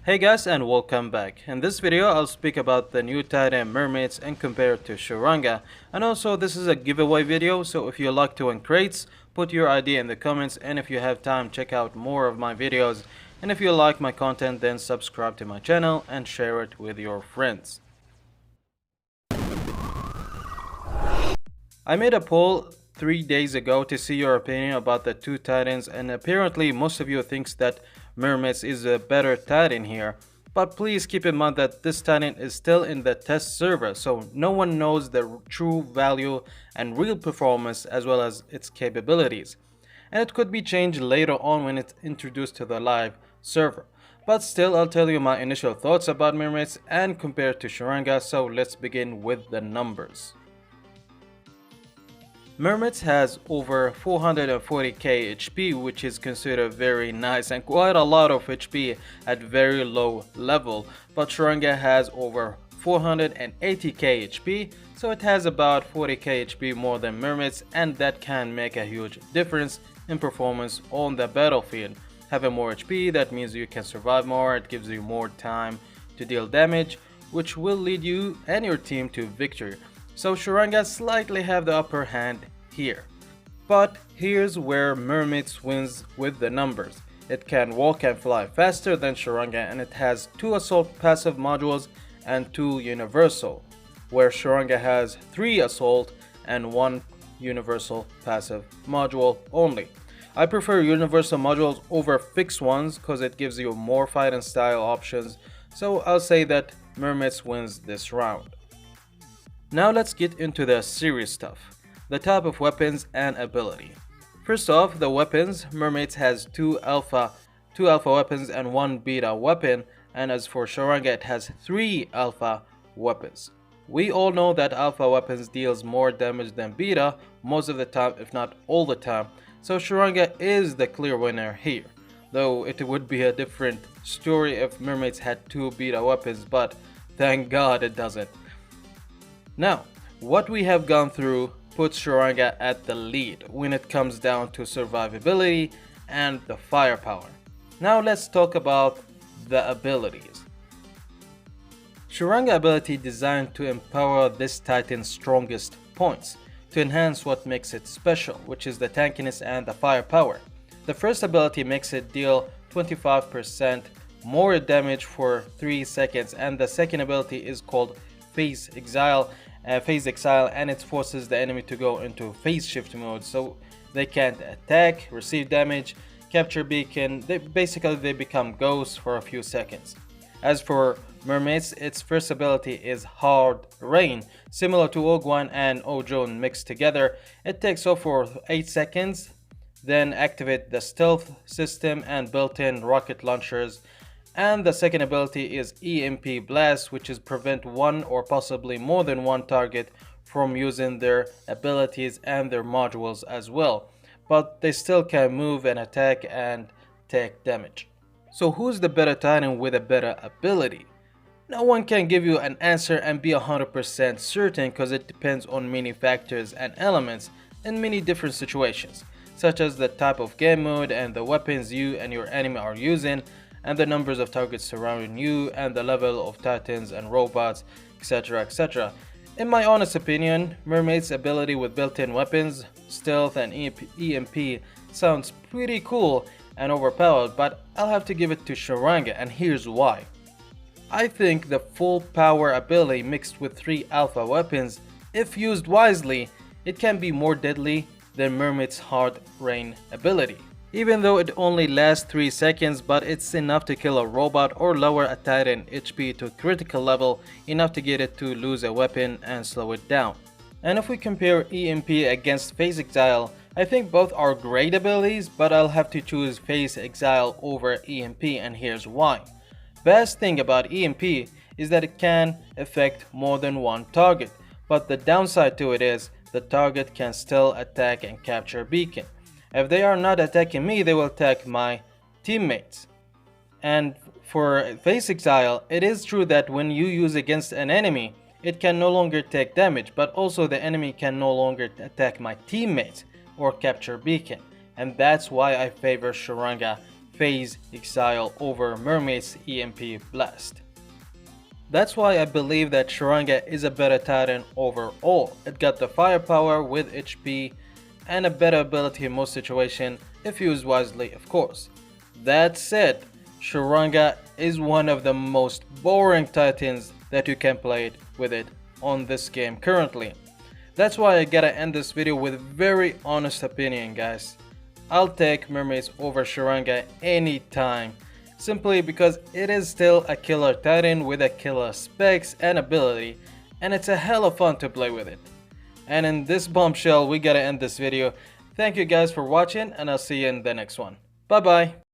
Hey guys, and welcome back. In this video I'll speak about the new Titan Murometz and compare it to Sharanga. And also this is a giveaway video, so if you like to win crates, put your idea in the comments, and if you have time, check out more of my videos. And if you like my content, then subscribe to my channel and share it with your friends. I made a poll 3 days ago to see your opinion about the two Titans, and apparently most of you thinks that Murometz is a better Titan here. But please keep in mind that this Titan is still in the test server, so no one knows the true value and real performance as well as its capabilities. And it could be changed later on when it's introduced to the live server. But still, I'll tell you my initial thoughts about Murometz and compare it to Sharanga, so let's begin with the numbers. Murometz has over 440k HP, which is considered very nice and quite a lot of HP at very low level, but Sharanga has over 480k HP, so it has about 40k HP more than Murometz, and that can make a huge difference in performance on the battlefield. Having more HP, that means you can survive more, it gives you more time to deal damage, which will lead you and your team to victory. So Sharanga slightly have the upper hand here. But here's where Murometz wins with the numbers. It can walk and fly faster than Sharanga, and it has 2 assault passive modules and 2 universal, where Sharanga has 3 assault and 1 universal passive module only. I prefer universal modules over fixed ones because it gives you more fighting style options, so I'll say that Murometz wins this round. Now let's get into the serious stuff, the type of weapons and ability. First off, the weapons. Murometz has 2 alpha weapons and 1 beta weapon, and as for Sharanga, it has 3 alpha weapons. We all know that alpha weapons deals more damage than beta most of the time, if not all the time, so Sharanga is the clear winner here. Though it would be a different story if Murometz had 2 beta weapons, but thank God it doesn't. Now, what we have gone through puts Sharanga at the lead when it comes down to survivability and the firepower. Now let's talk about the abilities. Sharanga ability designed to empower this Titan's strongest points, to enhance what makes it special, which is the tankiness and the firepower. The first ability makes it deal 25% more damage for 3 seconds, and the second ability is called Phase Exile, and it forces the enemy to go into phase shift mode, so they can't attack, receive damage, capture beacon. They become ghosts for a few seconds. As for Murometz, its first ability is Hard Rain, similar to Ogwan and Ojon mixed together. It takes off for 8 seconds, then activate the stealth system and built-in rocket launchers. And the second ability is EMP Blast, which is prevent one or possibly more than one target from using their abilities and their modules as well, but they still can move and attack and take damage. So who's the better Titan with a better ability? No one can give you an answer and be 100% certain, because it depends on many factors and elements in many different situations, such as the type of game mode and the weapons you and your enemy are using, and the numbers of targets surrounding you, and the level of titans and robots, etc, etc. In my honest opinion, Murometz's ability with built-in weapons, stealth and EMP sounds pretty cool and overpowered, but I'll have to give it to Sharanga, and here's why. I think the full power ability mixed with 3 alpha weapons, if used wisely, it can be more deadly than Murometz's Hard Rain ability. Even though it only lasts 3 seconds, but it's enough to kill a robot or lower a Titan HP to critical level, enough to get it to lose a weapon and slow it down. And if we compare EMP against Phase Exile, I think both are great abilities, but I'll have to choose Phase Exile over EMP, and here's why. Best thing about EMP is that it can affect more than one target, but the downside to it is the target can still attack and capture beacon. If they are not attacking me, they will attack my teammates. And for Phase Exile, it is true that when you use against an enemy, it can no longer take damage, but also the enemy can no longer attack my teammates or capture beacon. And that's why I favor Sharanga Phase Exile over Murometz EMP Blast. That's why I believe that Sharanga is a better Titan overall. It got the firepower with HP and a better ability in most situations if used wisely, of course. That said, Sharanga is one of the most boring Titans that you can play with it on this game currently. That's why I gotta end this video with very honest opinion, guys. I'll take Murometz over Sharanga anytime, simply because it is still a killer Titan with a killer specs and ability, and it's a hell of fun to play with it. And in this bombshell, we gotta end this video. Thank you guys for watching, and I'll see you in the next one. Bye bye.